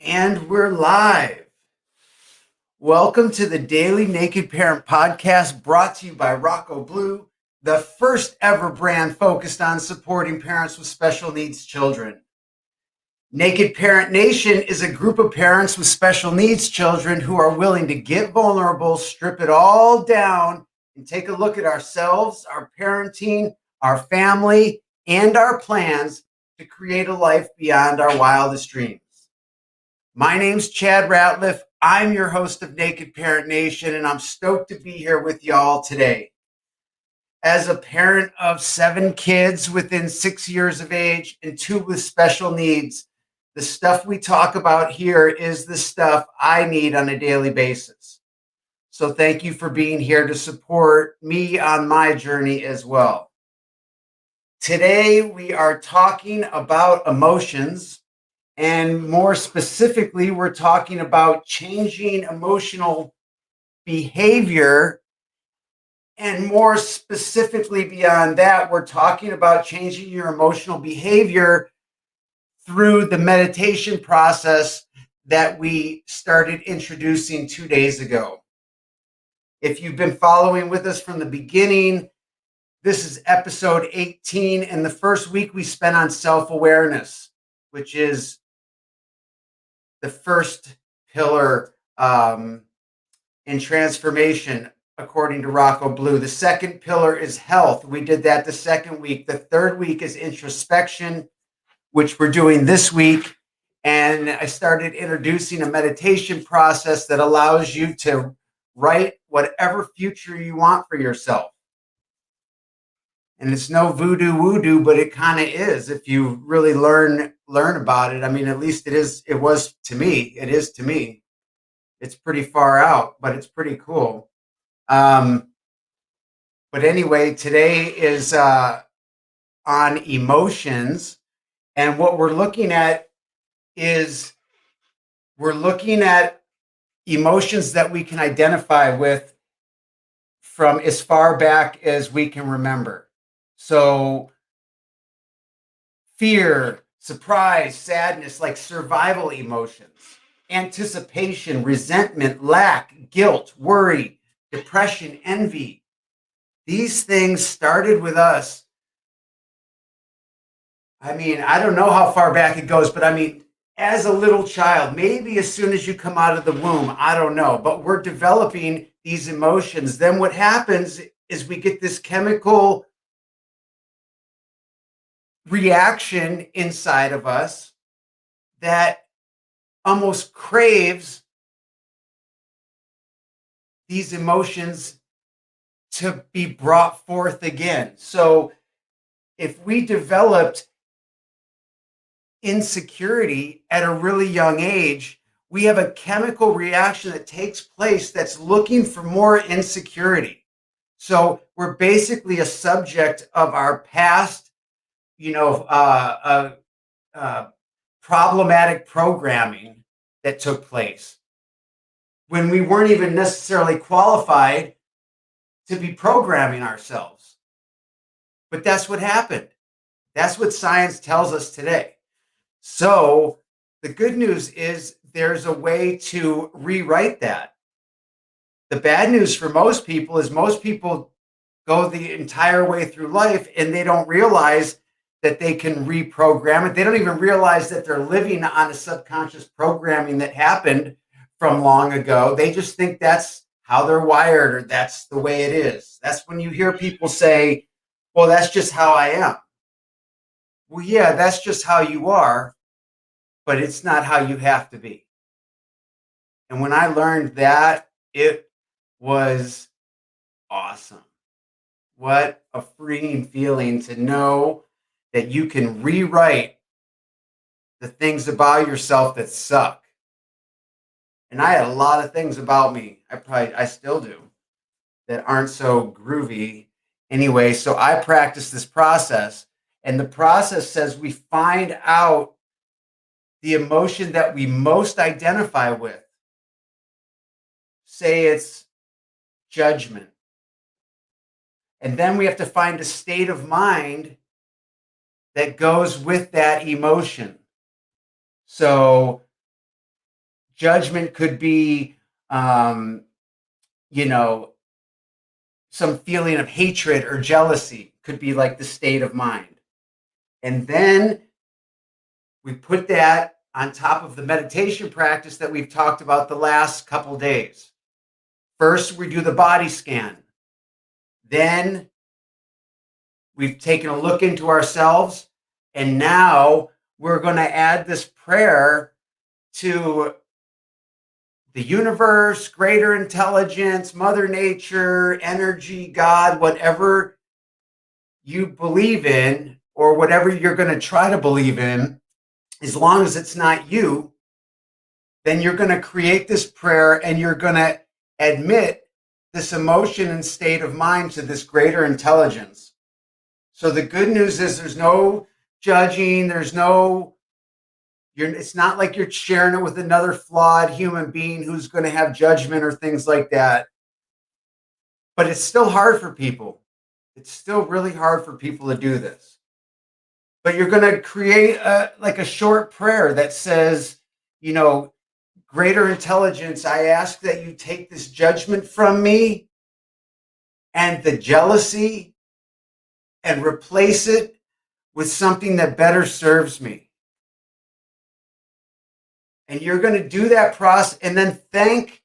And we're live. Welcome to the Daily Naked Parent Podcast brought to you by Rocco Blue, the first ever brand focused on supporting parents with special needs children. Naked Parent Nation is a group of parents with special needs children who are willing to get vulnerable, strip it all down, and take a look at ourselves, our parenting, our family, and our plans to create a life beyond our wildest dreams. My name's Chad Ratliff. I'm your host of Naked Parent Nation, and I'm stoked to be here with y'all today. As a parent of 7 kids within 6 years of age and 2 with special needs, the stuff we talk about here is the stuff I need on a daily basis. So thank you for being here to support me on my journey as well. Today, we are talking about emotions. And more specifically, we're talking about changing emotional behavior. And more specifically beyond that, we're talking about changing your emotional behavior through the meditation process that we started introducing 2 days ago. If you've been following with us from the beginning, this is episode 18. And the first week we spent on self-awareness, which is the first pillar in transformation, according to Rocco Blue. The second pillar is health. We did that the second week. The third week is introspection, which we're doing this week. And I started introducing a meditation process that allows you to write whatever future you want for yourself. And it's no voodoo, but it kind of is if you really learn about it. I mean, at least it is to me. It's pretty far out, but it's pretty cool. But anyway, today is on emotions. And what we're looking at is emotions that we can identify with from as far back as we can remember. So fear, surprise, sadness, like survival emotions, anticipation, resentment, lack, guilt, worry, depression, envy. These things started with us. I mean, I don't know how far back it goes, but I mean, as a little child, maybe as soon as you come out of the womb, I don't know, but we're developing these emotions. Then what happens is we get this chemical reaction inside of us that almost craves these emotions to be brought forth again. So if we developed insecurity at a really young age, we have a chemical reaction that takes place that's looking for more insecurity. So we're basically a subject of our past, problematic programming that took place when we weren't even necessarily qualified to be programming ourselves. But that's what happened. That's what science tells us today. So the good news is there's a way to rewrite that. The bad news for most people is most people go the entire way through life and they don't realize that they can reprogram it. They don't even realize that they're living on a subconscious programming that happened from long ago. They just think that's how they're wired or that's the way it is. That's when you hear people say, well, that's just how I am. Well, yeah, that's just how you are, but it's not how you have to be. And when I learned that, it was awesome. What a freeing feeling to know that you can rewrite the things about yourself that suck. And I had a lot of things about me, I still do, that aren't so groovy. Anyway, so I practice this process, and the process says we find out the emotion that we most identify with. Say it's judgment. And then we have to find a state of mind that goes with that emotion. So judgment could be, you know, some feeling of hatred or jealousy could be like the state of mind. And then we put that on top of the meditation practice that we've talked about the last couple days. First, we do the body scan. Then we've taken a look into ourselves. And now we're going to add this prayer to the universe, greater intelligence, Mother Nature, energy, God, whatever you believe in, or whatever you're going to try to believe in, as long as it's not you, then you're going to create this prayer and you're going to admit this emotion and state of mind to this greater intelligence. So the good news is there's no judging, it's not like you're sharing it with another flawed human being who's going to have judgment or things like that. But it's still hard for people. It's still really hard for people to do this. But you're going to create a short prayer that says, greater intelligence, I ask that you take this judgment from me and the jealousy and replace it with something that better serves me. And you're going to do that process and then thank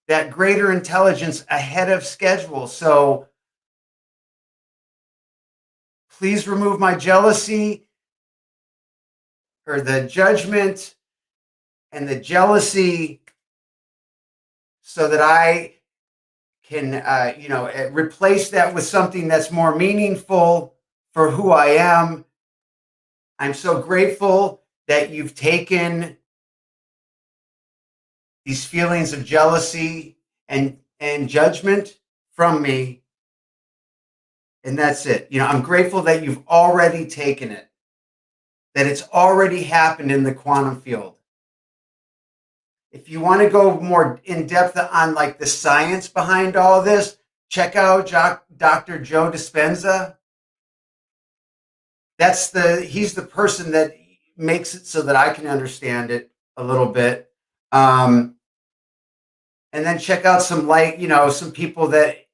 that greater intelligence ahead of schedule. So please remove my jealousy or the judgment and the jealousy so that I can, replace that with something that's more meaningful for who I am. I'm so grateful that you've taken these feelings of jealousy and judgment from me. And that's it. I'm grateful that you've already taken it, that it's already happened in the quantum field. If you want to go more in depth on like the science behind all this, check out Dr. Joe Dispenza. He's the person that makes it so that I can understand it a little bit. And then check out some some people that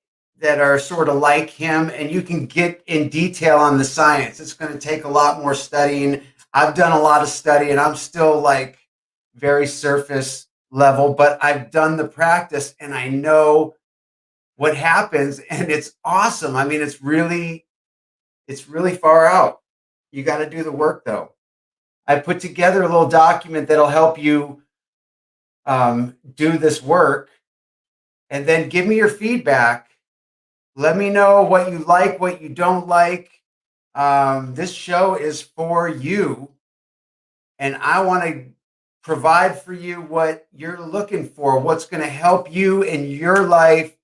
are sort of like him, and you can get in detail on the science. It's going to take a lot more studying. I've done a lot of study and I'm still like very surface level, but I've done the practice and I know what happens, and it's awesome. I mean, it's really far out. You got to do the work though. I put together a little document that'll help you do this work, and then give me your feedback. Let me know what you like, what you don't like. This show is for you, and I want to provide for you what you're looking for, what's going to help you in your life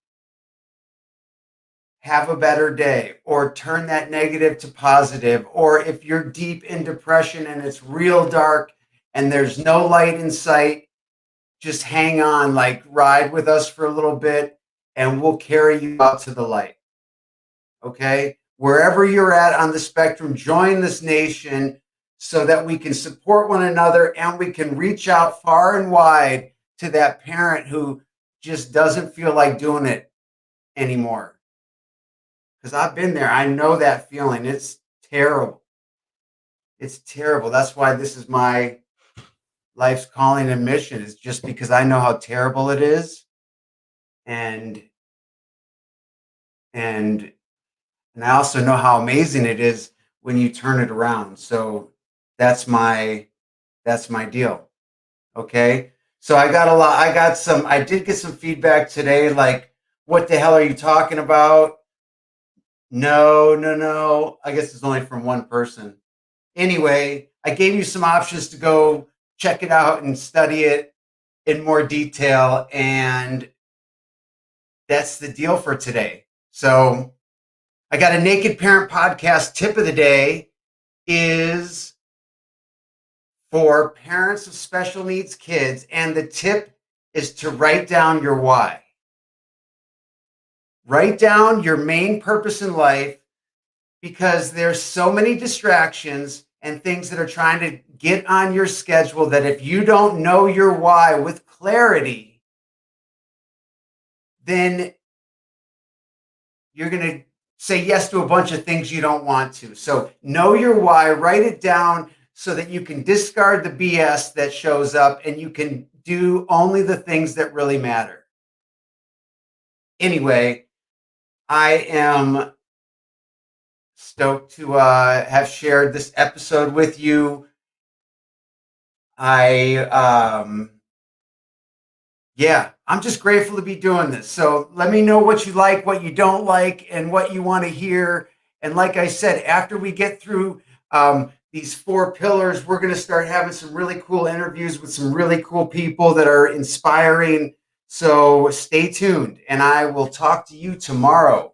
have a better day or turn that negative to positive. Or if you're deep in depression and it's real dark and there's no light in sight, just hang on, like ride with us for a little bit and we'll carry you out to the light. Okay? Wherever you're at on the spectrum, join this nation so that we can support one another and we can reach out far and wide to that parent who just doesn't feel like doing it anymore. Because I've been there. I know that feeling. It's terrible. It's terrible. That's why this is my life's calling and mission, is just because I know how terrible it is. And I also know how amazing it is when you turn it around. So that's my deal. Okay. So I did get some feedback today, like, what the hell are you talking about? No. I guess it's only from one person. Anyway, I gave you some options to go check it out and study it in more detail. And that's the deal for today. So I got a Naked Parent Podcast tip of the day is for parents of special needs kids. And the tip is to write down your why. Write down your main purpose in life, because there's so many distractions and things that are trying to get on your schedule, that if you don't know your why with clarity, then you're going to say yes to a bunch of things you don't want to. So know your why, write it down so that you can discard the BS that shows up and you can do only the things that really matter. Anyway, I am stoked to have shared this episode with you. I'm just grateful to be doing this. So let me know what you like, what you don't like, and what you want to hear. And like I said, after we get through these 4 pillars, we're going to start having some really cool interviews with some really cool people that are inspiring. So stay tuned, and I will talk to you tomorrow.